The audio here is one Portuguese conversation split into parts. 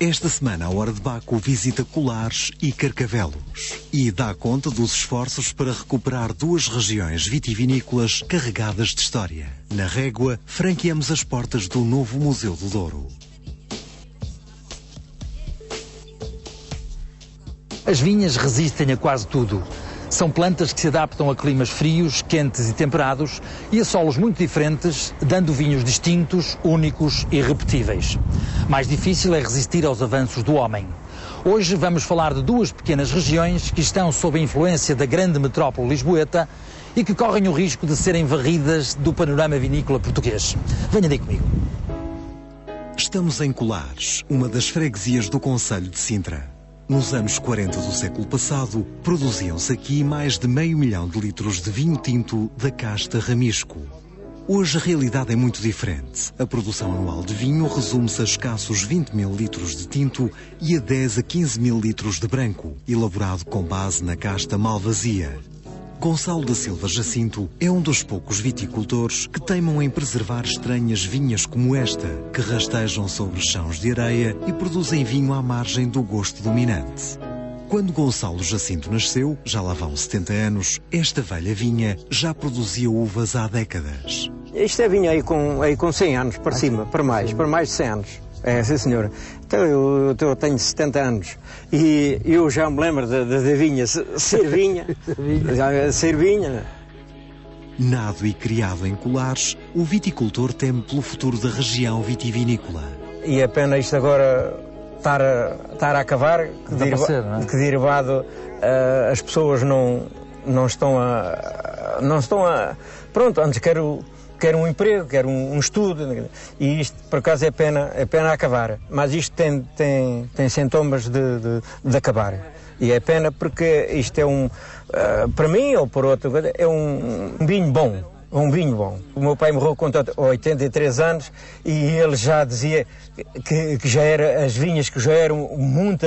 Esta semana a Hora de Baco visita Colares e Carcavelos e dá conta dos esforços para recuperar duas regiões vitivinícolas carregadas de história. Na Régua, franqueamos as portas do novo Museu do Douro. As vinhas resistem a quase tudo. São plantas que se adaptam a climas frios, quentes e temperados e a solos muito diferentes, dando vinhos distintos, únicos e irrepetíveis. Mais difícil é resistir aos avanços do homem. Hoje vamos falar de duas pequenas regiões que estão sob a influência da grande metrópole lisboeta e que correm o risco de serem varridas do panorama vinícola português. Venha daí comigo. Estamos em Colares, uma das freguesias do concelho de Sintra. Nos anos 40 do século passado, produziam-se aqui mais de 500 mil de litros de vinho tinto da casta Ramisco. Hoje a realidade é muito diferente. A produção anual de vinho resume-se a escassos 20 mil litros de tinto e a 10 a 15 mil litros de branco, elaborado com base na casta Malvasia. Gonçalo da Silva Jacinto é um dos poucos viticultores que teimam em preservar estranhas vinhas como esta, que rastejam sobre chãos de areia e produzem vinho à margem do gosto dominante. Quando Gonçalo Jacinto nasceu, já lá vão 70 anos, esta velha vinha já produzia uvas há décadas. Isto é vinho aí com 100 anos, para cima, para mais de 100 anos. É, sim senhor. Então eu tenho 70 anos e eu já me lembro da vinha ser vinha. Ser vinha. Nado e criado em Colares, o viticultor teme pelo futuro da região vitivinícola. E é pena isto agora estar a acabar, que derivado as pessoas não estão a... Pronto, antes quero um emprego, quero um estudo, e isto, por acaso, é pena acabar. Mas isto tem sintomas de acabar. E é pena porque isto é para mim ou por outro, é um vinho bom. Um vinho bom. O meu pai morreu com 83 anos e ele já dizia que já era, as vinhas que já eram muito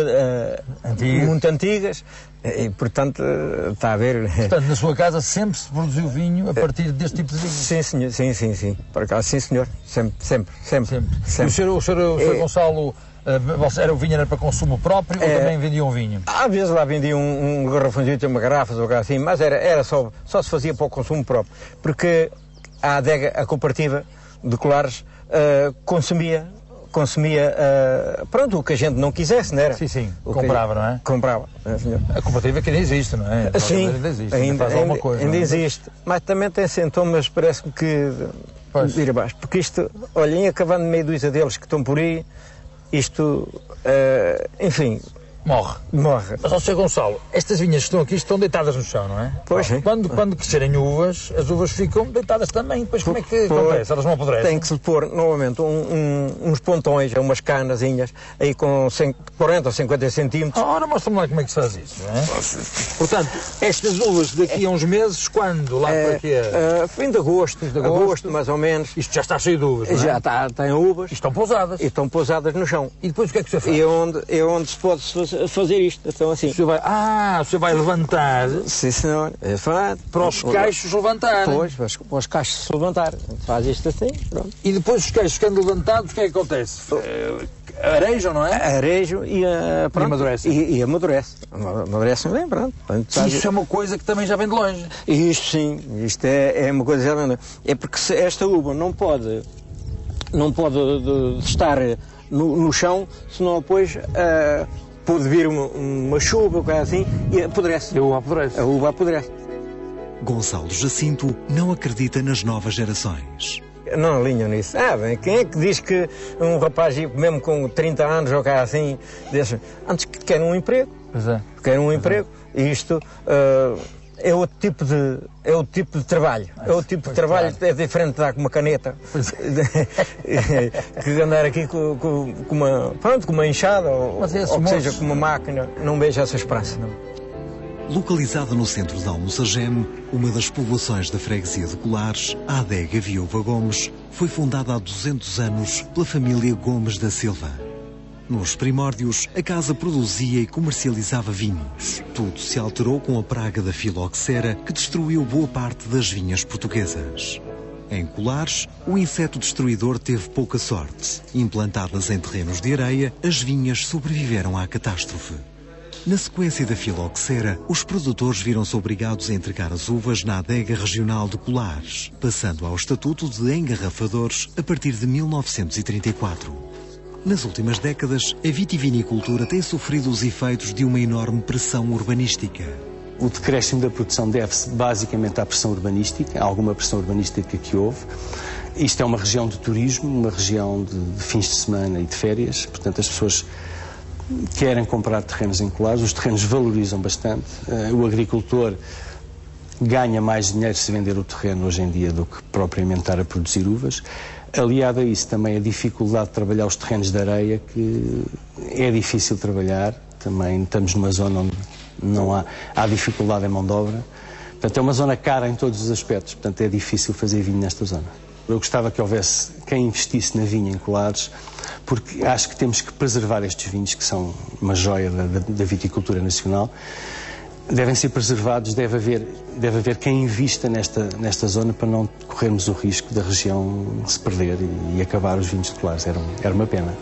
antigas. E, portanto, está a ver... Portanto, na sua casa sempre se produziu vinho a partir deste tipo de vinho? Sim, senhor. Sim. Por acaso, sim, senhor. Sempre. E o senhor Gonçalo, o vinho era para consumo próprio ou também vendia um vinho? Às vezes lá vendia um garrafãozinho, uma garrafa, ou assim, mas era só se fazia para o consumo próprio. Porque a adega, a cooperativa de Colares, consumia pronto, o que a gente não quisesse, não era? Sim, comprava, não é? Comprava, senhor. A cooperativa que ainda existe, não é? Sim, ainda existe. Mas também tem sintomas, parece-me que de ir abaixo. Porque isto, olhem, acabando meia dúzia deles que estão por aí, isto, enfim... Morre. Mas, ó Sr. Gonçalo, estas vinhas que estão aqui estão deitadas no chão, não é? Pois é. Quando crescerem uvas, as uvas ficam deitadas também. Depois como é que acontece? Elas não apodrecem? Tem que se pôr, novamente, uns pontões, umas canazinhas, aí com 40 ou 50 centímetros. Ora, mostra-me lá como é que se faz isso, não é? Portanto, estas uvas daqui a uns meses, quando? Lá para quê? Fim de agosto, mais ou menos. Isto já está cheio de uvas, não é? Já está, tem uvas. E estão pousadas. E estão pousadas no chão. E depois o que é que você faz? É onde se pode fazer isto, então assim. O senhor vai levantar. Sim, senhor. Para os caixos levantar. Pois, para os caixos se levantar. Faz isto assim, pronto. E depois os caixos ficando levantados, o que é que acontece? Arejam, não é? Arejam e amadurece. E amadurece. Amadurece bem, pronto. Isso é uma coisa que também já vem de longe. Isto sim, isto é uma coisa já vem de longe. É porque esta uva não pode estar no chão, senão depois pode vir uma chuva, coisa assim, e apodrece. A uva apodrece. Gonçalo Jacinto não acredita nas novas gerações. Não alinham nisso. Bem, quem é que diz que um rapaz, mesmo com 30 anos ou coisa assim, antes que quer um emprego? Pois é. Quer um emprego, e isto... É outro tipo de trabalho. É diferente de dar com uma caneta. Que andar aqui com uma enxada ou que seja com uma máquina. Não vejo essa esperança. Não. Localizada no centro de Almoçagem, uma das povoações da freguesia de Colares, a adega Viúva Gomes foi fundada há 200 anos pela família Gomes da Silva. Nos primórdios, a casa produzia e comercializava vinhos. Tudo se alterou com a praga da filoxera, que destruiu boa parte das vinhas portuguesas. Em Colares, o inseto destruidor teve pouca sorte. Implantadas em terrenos de areia, as vinhas sobreviveram à catástrofe. Na sequência da filoxera, os produtores viram-se obrigados a entregar as uvas na adega regional de Colares, passando ao estatuto de engarrafadores a partir de 1934. Nas últimas décadas, a vitivinicultura tem sofrido os efeitos de uma enorme pressão urbanística. O decréscimo da produção deve-se basicamente à pressão urbanística, a alguma pressão urbanística que houve. Isto é uma região de turismo, uma região de fins de semana e de férias, portanto as pessoas querem comprar terrenos em Colares, os terrenos valorizam bastante, o agricultor ganha mais dinheiro se vender o terreno hoje em dia do que propriamente estar a produzir uvas. Aliado a isso também a dificuldade de trabalhar os terrenos de areia, que é difícil trabalhar, também estamos numa zona onde não há dificuldade em mão de obra. Portanto, é uma zona cara em todos os aspectos, portanto é difícil fazer vinho nesta zona. Eu gostava que houvesse quem investisse na vinha em Colares, porque acho que temos que preservar estes vinhos, que são uma joia da viticultura nacional. Devem ser preservados, deve haver quem invista nesta zona para não corrermos o risco da região se perder e acabar os vinhos de Colares. Era uma pena.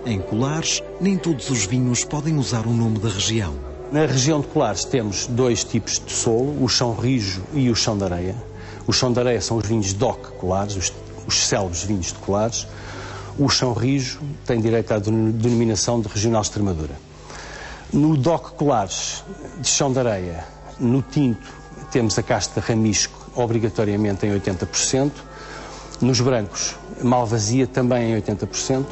Em Colares, nem todos os vinhos podem usar o nome da região. Na região de Colares temos dois tipos de solo, o chão rijo e o chão de areia. O chão de areia são os vinhos DOC Colares, os célebres vinhos de Colares. O chão rijo tem direito à denominação de Regional Extremadura. No DOC Colares de chão de areia, no tinto, temos a casta Ramisco obrigatoriamente em 80%. Nos brancos, Malvasia também em 80%.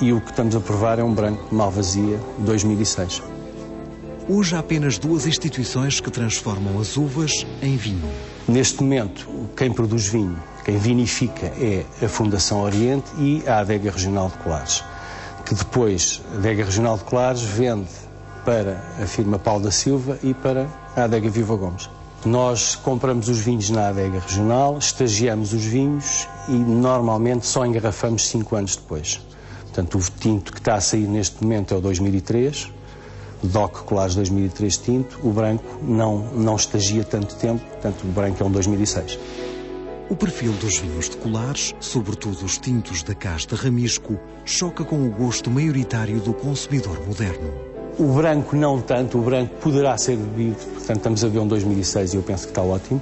E o que estamos a provar é um branco Malvasia 2006. Hoje há apenas duas instituições que transformam as uvas em vinho. Neste momento, quem produz vinho, quem vinifica é a Fundação Oriente e a Adega Regional de Colares, que depois a Adega Regional de Colares vende para a firma Paulo da Silva e para a Adega Viva Gomes. Nós compramos os vinhos na Adega Regional, estagiamos os vinhos e normalmente só engarrafamos 5 anos depois. Portanto, o tinto que está a sair neste momento é o 2003, DOC Colares 2003 tinto, o branco não estagia tanto tempo, portanto o branco é um 2006. O perfil dos vinhos de Colares, sobretudo os tintos da casta Ramisco, choca com o gosto maioritário do consumidor moderno. O branco não tanto, o branco poderá ser bebido, portanto estamos a ver um 2006 e eu penso que está ótimo.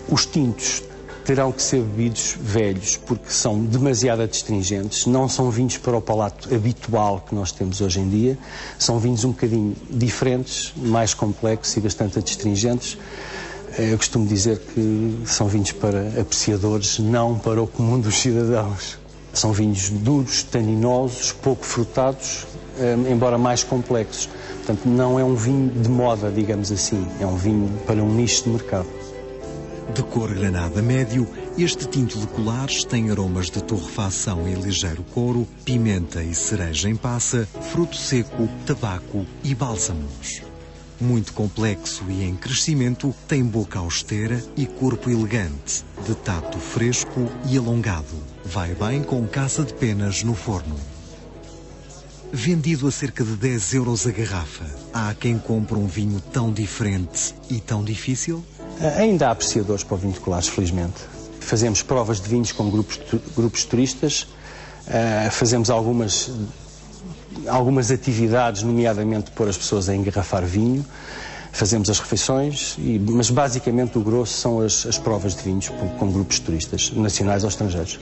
Os tintos terão que ser bebidos velhos, porque são demasiado adstringentes, não são vinhos para o palato habitual que nós temos hoje em dia, são vinhos um bocadinho diferentes, mais complexos e bastante adstringentes. Eu costumo dizer que são vinhos para apreciadores, não para o comum dos cidadãos. São vinhos duros, taninosos, pouco frutados, embora mais complexos. Portanto, não é um vinho de moda, digamos assim, é um vinho para um nicho de mercado. De cor granada médio, este tinto de Colares tem aromas de torrefação e ligeiro couro, pimenta e cereja em passa, fruto seco, tabaco e bálsamos. Muito complexo e em crescimento, tem boca austera e corpo elegante, de tato fresco e alongado. Vai bem com caça de penas no forno. Vendido a cerca de 10 euros a garrafa, há quem compre um vinho tão diferente e tão difícil? Ainda há apreciadores para o vinho de Colares, felizmente. Fazemos provas de vinhos com grupos turistas, fazemos algumas atividades, nomeadamente pôr as pessoas a engarrafar vinho, fazemos as refeições, mas basicamente o grosso são as provas de vinhos com grupos turistas, nacionais ou estrangeiros.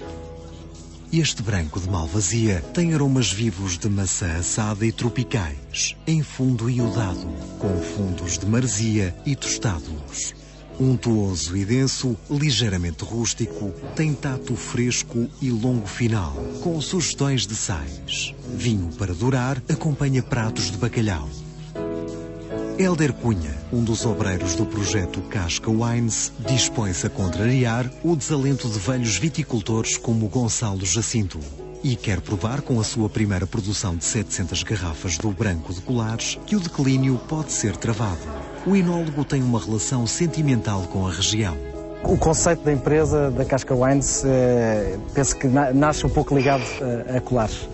Este branco de Malvasia tem aromas vivos de maçã assada e tropicais, em fundo iodado, com fundos de maresia e tostados. Untuoso e denso, ligeiramente rústico, tem tato fresco e longo final, com sugestões de sais. Vinho para durar acompanha pratos de bacalhau. Hélder Cunha, um dos obreiros do projeto Casca Wines, dispõe-se a contrariar o desalento de velhos viticultores como Gonçalo Jacinto e quer provar com a sua primeira produção de 700 garrafas do branco de Colares que o declínio pode ser travado. O enólogo tem uma relação sentimental com a região. O conceito da empresa, da Casca Wines, penso que nasce um pouco ligado a Colares.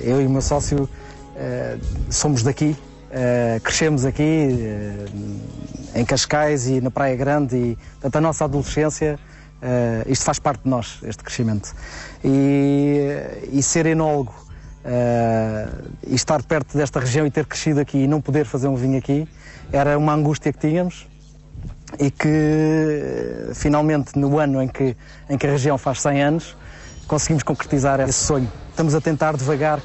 Eu e o meu sócio somos daqui, crescemos aqui, em Cascais e na Praia Grande, e portanto, a nossa adolescência, isto faz parte de nós, este crescimento. E ser enólogo e estar perto desta região e ter crescido aqui e não poder fazer um vinho aqui, era uma angústia que tínhamos, e que finalmente no ano em que a região faz 100 anos conseguimos concretizar esse sonho. Estamos a tentar devagar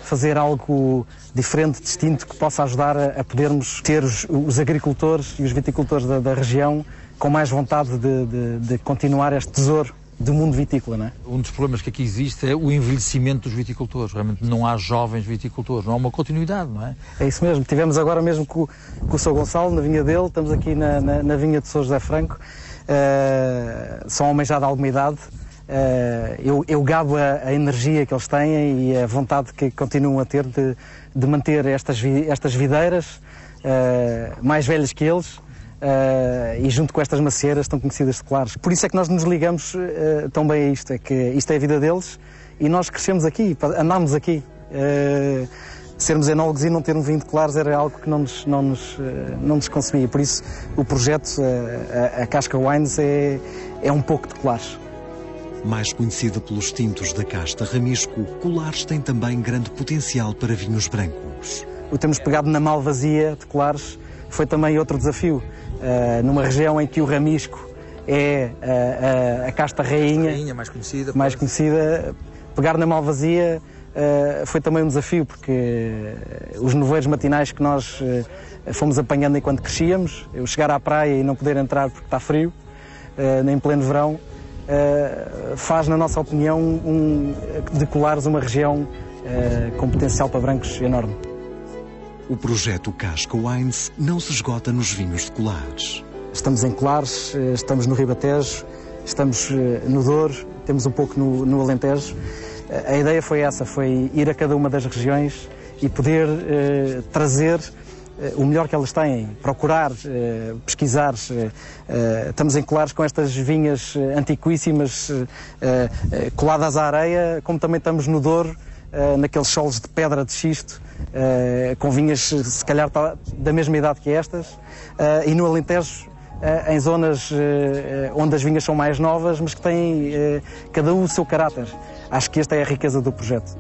fazer algo diferente, distinto, que possa ajudar a podermos ter os agricultores e os viticultores da região com mais vontade de continuar este tesouro do mundo vitícola, não é? Um dos problemas que aqui existe é o envelhecimento dos viticultores. Realmente não há jovens viticultores, não há uma continuidade, não é? É isso mesmo. Tivemos agora mesmo com o Sr. Gonçalo, na vinha dele, estamos aqui na vinha de Sr. José Franco. São homens já de alguma idade. Eu gabo a energia que eles têm e a vontade que continuam a ter de manter estas videiras mais velhas que eles. E junto com estas macieiras tão conhecidas de Colares. Por isso é que nós nos ligamos tão bem a isto, é que isto é a vida deles e nós crescemos aqui, andámos aqui. Sermos enólogos e não ter um vinho de Colares era algo que não nos consumia. Por isso o projeto, a Casca Wines, é um pouco de Colares. Mais conhecida pelos tintos da casta Ramisco, Colares tem também grande potencial para vinhos brancos. O termos pegado na malvasia de Colares foi também outro desafio. Numa região em que o Ramisco é a casta rainha mais conhecida, pegar na malvasia foi também um desafio, porque os nevoeiros matinais que nós fomos apanhando enquanto crescíamos, eu chegar à praia e não poder entrar porque está frio, em pleno verão, faz, na nossa opinião, de Colares uma região com potencial para brancos enorme. O projeto Casca Wines não se esgota nos vinhos de Colares. Estamos em Colares, estamos no Ribatejo, estamos no Douro, temos um pouco no Alentejo. A ideia foi essa, foi ir a cada uma das regiões e poder trazer o melhor que elas têm, procurar, pesquisar. Estamos em Colares com estas vinhas antiquíssimas, coladas à areia, como também estamos no Douro, naqueles solos de pedra de xisto, com vinhas se calhar da mesma idade que estas, e no Alentejo, em zonas onde as vinhas são mais novas, mas que têm cada um o seu caráter. Acho que esta é a riqueza do projeto.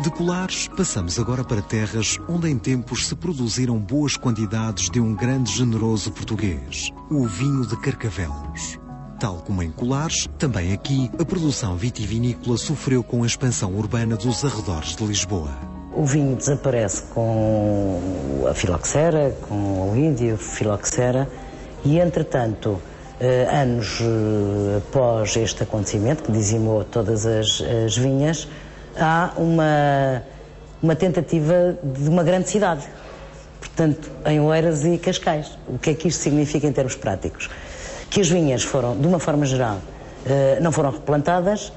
De Colares, passamos agora para terras onde em tempos se produziram boas quantidades de um grande generoso português, o vinho de Carcavelos. Tal como em Colares, também aqui a produção vitivinícola sofreu com a expansão urbana dos arredores de Lisboa. O vinho desaparece com a filoxera, com o índio, filoxera, e entretanto, anos após este acontecimento, que dizimou todas as vinhas, há uma tentativa de uma grande cidade, portanto, em Oeiras e Cascais. O que é que isto significa em termos práticos? Que as vinhas foram, de uma forma geral, não foram replantadas,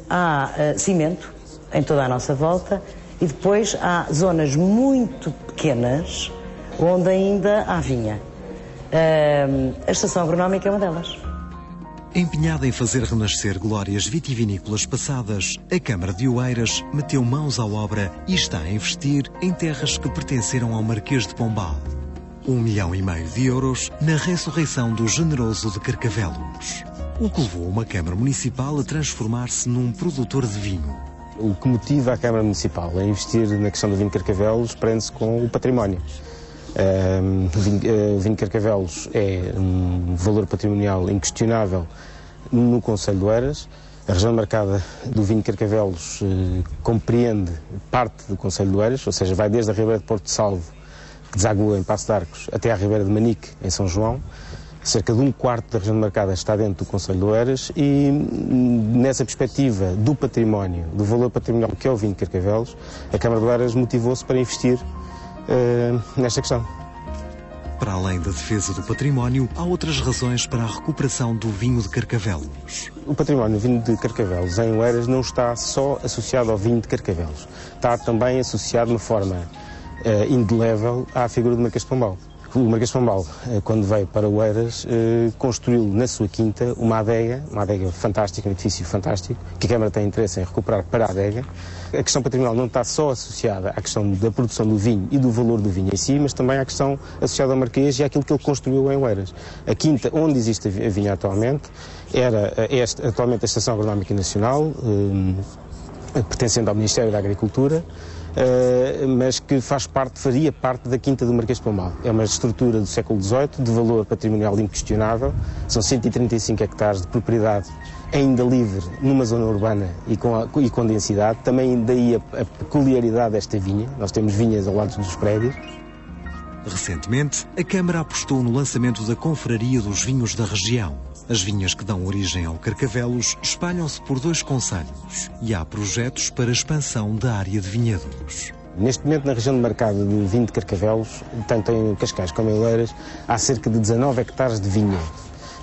há cimento em toda a nossa volta e depois há zonas muito pequenas onde ainda há vinha. A estação agronómica é uma delas. Empenhada em fazer renascer glórias vitivinícolas passadas, a Câmara de Oeiras meteu mãos à obra e está a investir em terras que pertenceram ao Marquês de Pombal. 1,5 milhão de euros na ressurreição do generoso de Carcavelos, o que levou uma Câmara Municipal a transformar-se num produtor de vinho. O que motiva a Câmara Municipal a investir na questão do vinho de Carcavelos prende-se com o património. O vinho de Carcavelos é um valor patrimonial inquestionável no concelho de Oeiras. A região marcada do vinho de Carcavelos compreende parte do concelho de Oeiras, ou seja, vai desde a Ribeira de Porto de Salvo, que desagua em Paço de Arcos, até à Ribeira de Manique, em São João. Cerca de 1/4 da região marcada está dentro do concelho de Oeiras e, nessa perspectiva do património, do valor patrimonial que é o vinho de Carcavelos, a Câmara de Oeiras motivou-se para investir nesta questão. Para além da defesa do património, há outras razões para a recuperação do vinho de Carcavelos. O património do vinho de Carcavelos em Oeiras não está só associado ao vinho de Carcavelos, está também associado de uma forma indelével à figura do Marquês de Pombal. O Marquês de Pombal, quando veio para Oeiras, construiu na sua quinta uma adega fantástica, um edifício fantástico, que a Câmara tem interesse em recuperar para a adega. a questão patrimonial não está só associada à questão da produção do vinho e do valor do vinho em si, mas também à questão associada ao Marquês e àquilo que ele construiu em Oeiras. A quinta, onde existe a vinha atualmente, é atualmente a Estação Agronómica Nacional, pertencendo ao Ministério da Agricultura, mas que faria parte da Quinta do Marquês de Pombal. É uma estrutura do século XVIII, de valor patrimonial inquestionável, são 135 hectares de propriedade ainda livre numa zona urbana e com densidade, também daí a peculiaridade desta vinha, nós temos vinhas ao lado dos prédios. Recentemente, a Câmara apostou no lançamento da Confraria dos Vinhos da região. As vinhas que dão origem ao Carcavelos espalham-se por 2 concelhos e há projetos para a expansão da área de vinhedos. Neste momento, na região demarcada do vinho de Carcavelos, tanto em Cascais como em Oeiras, há cerca de 19 hectares de vinha.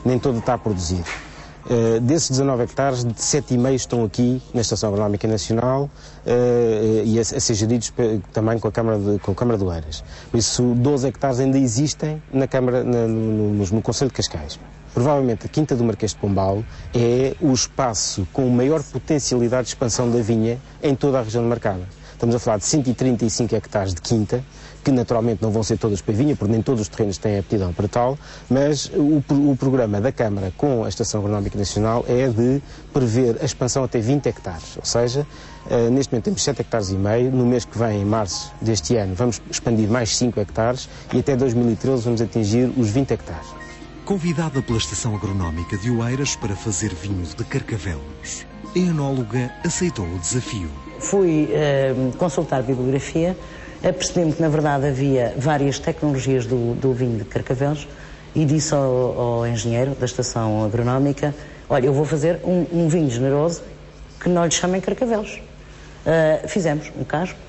Nem todo está produzido. Desses 19 hectares, 7,5 estão aqui na Estação Agronómica Nacional e a ser geridos também com a Câmara de Oeiras. Por isso, 12 hectares ainda existem na Câmara, no Concelho de Cascais. Provavelmente a Quinta do Marquês de Pombal é o espaço com maior potencialidade de expansão da vinha em toda a região demarcada. Estamos a falar de 135 hectares de quinta, que naturalmente não vão ser todas para vinha, porque nem todos os terrenos têm aptidão para tal, mas o programa da Câmara com a Estação Agronómica Nacional é de prever a expansão até 20 hectares, ou seja, neste momento temos 7,5 hectares, no mês que vem, em março deste ano, vamos expandir mais 5 hectares e até 2013 vamos atingir os 20 hectares. Convidada pela Estação Agronómica de Oeiras para fazer vinho de Carcavelos, a enóloga aceitou o desafio. Fui consultar a bibliografia, apercebi-me que na verdade havia várias tecnologias do vinho de Carcavelos e disse ao engenheiro da Estação Agronómica: olha, eu vou fazer um vinho generoso que não lhe chamem Carcavelos. Fizemos um casco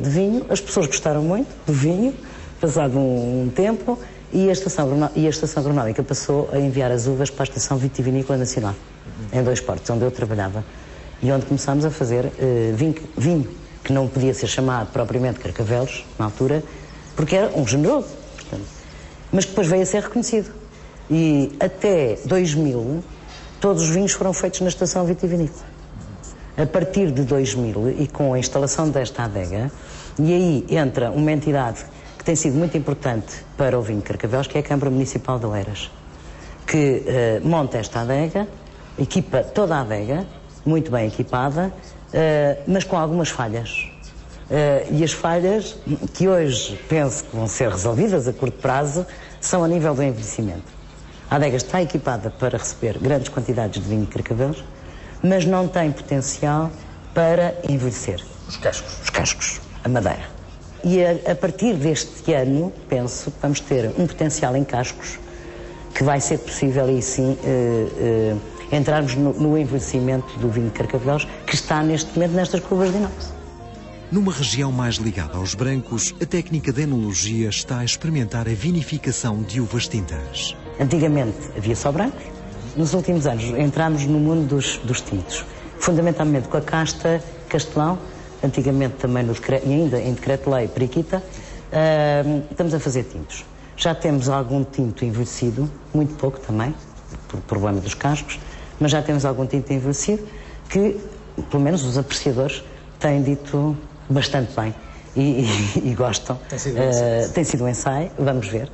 de vinho, as pessoas gostaram muito do vinho, passado um tempo, e a Estação Agronómica passou a enviar as uvas para a Estação Vitivinícola Nacional, em 2 portos, onde eu trabalhava, e onde começámos a fazer vinho, que não podia ser chamado propriamente Carcavelos, na altura, porque era um generoso, portanto, mas que depois veio a ser reconhecido. E até 2000, todos os vinhos foram feitos na Estação Vitivinícola. A partir de 2000, e com a instalação desta adega, e aí entra uma entidade que tem sido muito importante para o vinho de Carcavelos, que é a Câmara Municipal de Oeiras, que monta esta adega, equipa toda a adega, muito bem equipada, mas com algumas falhas. E as falhas, que hoje penso que vão ser resolvidas a curto prazo, são a nível do envelhecimento. A adega está equipada para receber grandes quantidades de vinho de Carcavelos, mas não tem potencial para envelhecer. Os cascos. Os cascos, a madeira. E a partir deste ano, penso que vamos ter um potencial em cascos que vai ser possível, aí sim, entrarmos no envelhecimento do vinho de Carcavelos, que está neste momento nestas curvas de inox. Numa região mais ligada aos brancos, a técnica de enologia está a experimentar a vinificação de uvas tintas. Antigamente havia só brancos. Nos últimos anos entramos no mundo dos tintos, fundamentalmente com a casta Castelão, antigamente também e ainda em decreto-lei periquita, estamos a fazer tintos. Já temos algum tinto envelhecido, muito pouco também, por problema dos cascos, mas já temos algum tinto envelhecido que, pelo menos os apreciadores, têm dito bastante bem e gostam. Tem sido um ensaio, vamos ver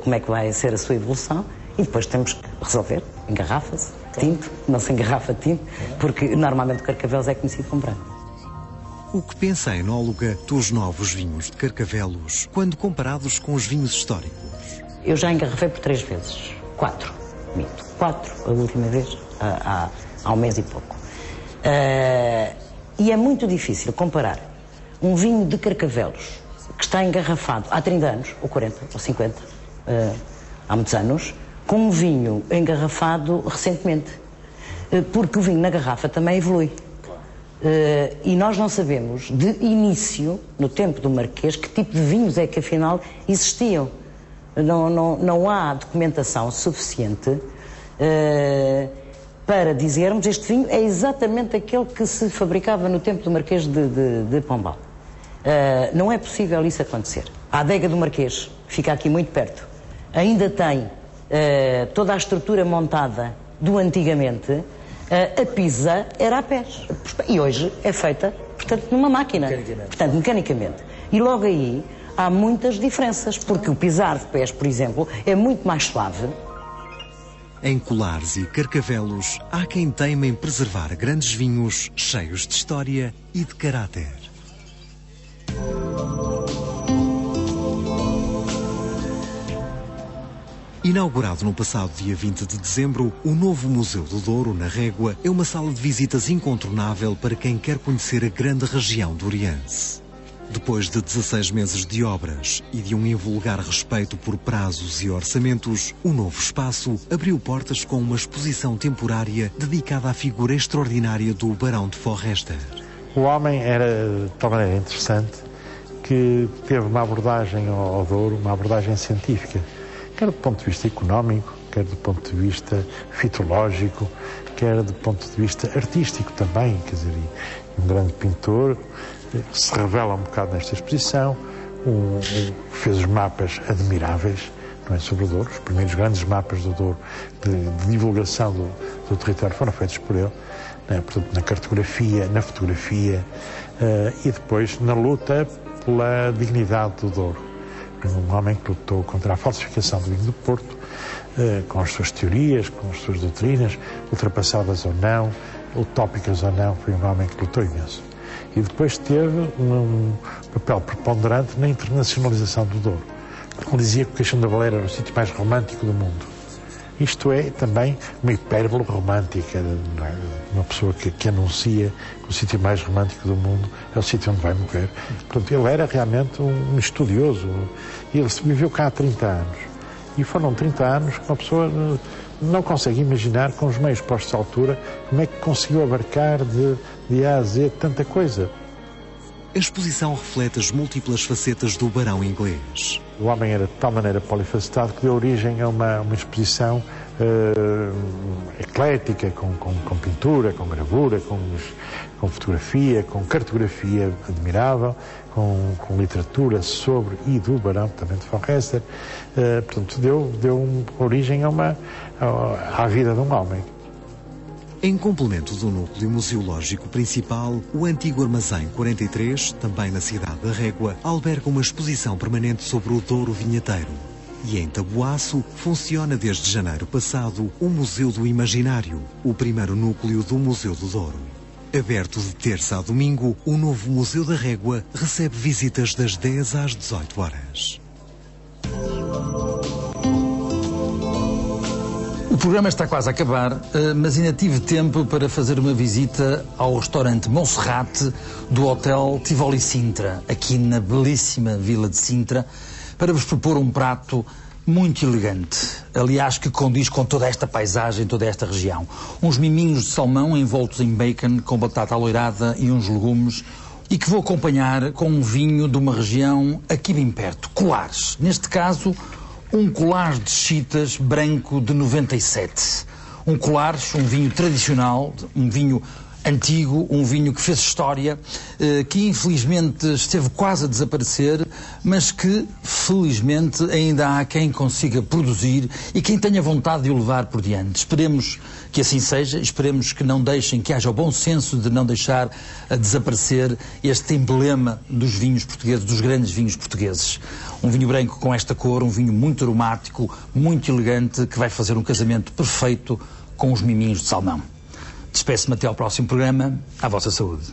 como é que vai ser a sua evolução e depois temos que resolver. Engarrafa-se tinto, não se engarrafa tinto, porque normalmente o Carcavelos é conhecido como branco. O que pensa a enóloga dos novos vinhos de Carcavelos quando comparados com os vinhos históricos? Eu já engarrafei por 3 vezes. 4, mito. 4 a última vez, há um mês e pouco. E é muito difícil comparar um vinho de Carcavelos que está engarrafado há 30 anos, ou 40, ou 50, há muitos anos, com um vinho engarrafado recentemente. Porque o vinho na garrafa também evolui. E nós não sabemos, de início, no tempo do Marquês, que tipo de vinhos é que afinal existiam. Não há documentação suficiente para dizermos este vinho é exatamente aquele que se fabricava no tempo do Marquês de Pombal. Não é possível isso acontecer. A adega do Marquês fica aqui muito perto. Ainda tem toda a estrutura montada do antigamente, A pizza era a pés. E hoje é feita, portanto, numa máquina. Portanto, mecanicamente. E logo aí há muitas diferenças, porque o pisar de pés, por exemplo, é muito mais suave. Em Colares e Carcavelos, há quem teima em preservar grandes vinhos cheios de história e de caráter. Inaugurado no passado dia 20 de dezembro, o novo Museu do Douro, na Régua, é uma sala de visitas incontornável para quem quer conhecer a grande região douriense. Depois de 16 meses de obras e de um invulgar respeito por prazos e orçamentos, o novo espaço abriu portas com uma exposição temporária dedicada à figura extraordinária do Barão de Forrester. O homem era de tal maneira interessante que teve uma abordagem ao Douro, uma abordagem científica, quer do ponto de vista económico, quer do ponto de vista fitológico, quer do ponto de vista artístico também, quer dizer, um grande pintor, que se revela um bocado nesta exposição, fez os mapas admiráveis, não é, sobre o Douro. Os primeiros grandes mapas do Douro de divulgação do território foram feitos por ele, né, portanto, na cartografia, na fotografia e depois na luta pela dignidade do Douro. Um homem que lutou contra a falsificação do vinho do Porto, com as suas teorias, com as suas doutrinas, ultrapassadas ou não, utópicas ou não, foi um homem que lutou imenso. E depois teve um papel preponderante na internacionalização do Douro. Ele dizia que o Caixão da Baleira era o sítio mais romântico do mundo. Isto é também uma hipérbole romântica, não é? Uma pessoa que anuncia que o sítio mais romântico do mundo é o sítio onde vai morrer. Portanto, ele era realmente um estudioso. E ele viveu cá há 30 anos. E foram 30 anos que uma pessoa não consegue imaginar, com os meios postos à altura, como é que conseguiu abarcar de A a Z tanta coisa. A exposição reflete as múltiplas facetas do barão inglês. O homem era de tal maneira polifacetado que deu origem a uma exposição eclética, com pintura, com gravura, com fotografia, com cartografia admirável, com literatura sobre e do barão também de Forrester. Portanto, deu origem à vida de um homem. Em complemento do núcleo museológico principal, o antigo Armazém 43, também na cidade da Régua, alberga uma exposição permanente sobre o Douro vinheteiro. E em Taboaço funciona desde janeiro passado o Museu do Imaginário, o primeiro núcleo do Museu do Douro. Aberto de terça a domingo, o novo Museu da Régua recebe visitas das 10 às 18 horas. O programa está quase a acabar, mas ainda tive tempo para fazer uma visita ao restaurante Monserrate do Hotel Tivoli Sintra, aqui na belíssima vila de Sintra, para vos propor um prato muito elegante, aliás, que condiz com toda esta paisagem, toda esta região. Uns miminhos de salmão envoltos em bacon, com batata alourada e uns legumes, e que vou acompanhar com um vinho de uma região aqui bem perto, Colares. Neste caso, um Colares de Chitas branco de 97. Um Colares, um vinho tradicional, um vinho antigo, um vinho que fez história, que infelizmente esteve quase a desaparecer, mas que felizmente ainda há quem consiga produzir e quem tenha vontade de o levar por diante. Esperemos que assim seja, esperemos que não deixem, que haja o bom senso de não deixar a desaparecer este emblema dos vinhos portugueses, dos grandes vinhos portugueses. Um vinho branco com esta cor, um vinho muito aromático, muito elegante, que vai fazer um casamento perfeito com os miminhos de salmão. Despeço-me até ao próximo programa. À vossa saúde.